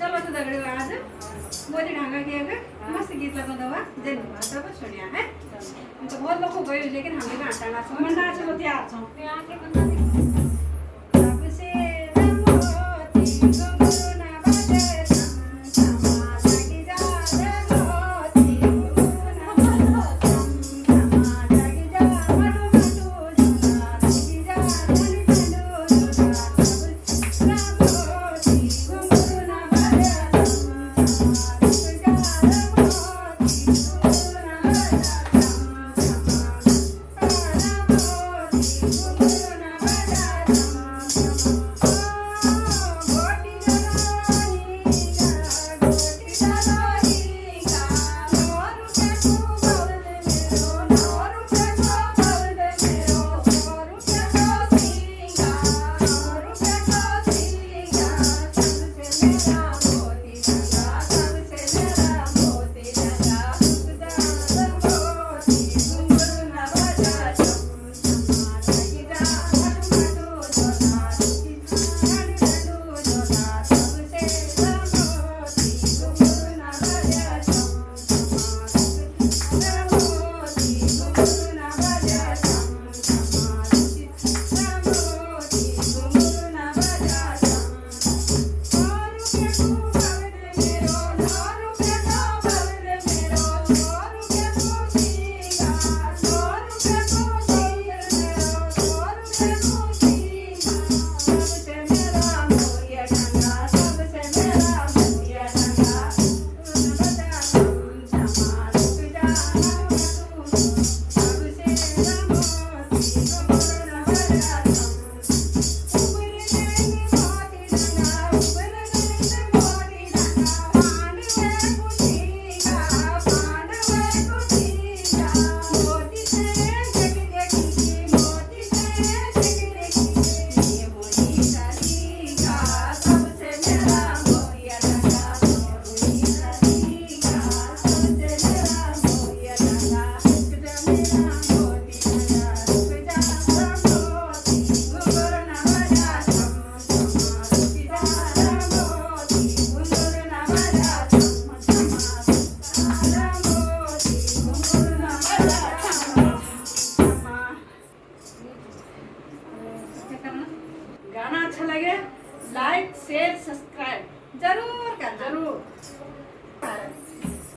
चलो तो दगड़े आज मोदी ढांगा के अगर मस्त गीत लगा दवा जय सब छोड़िया है तो बहुत लोग गयो लेकिन हामीले घाटा ना छ मन्डा छ तयार छ त्यो आके पनि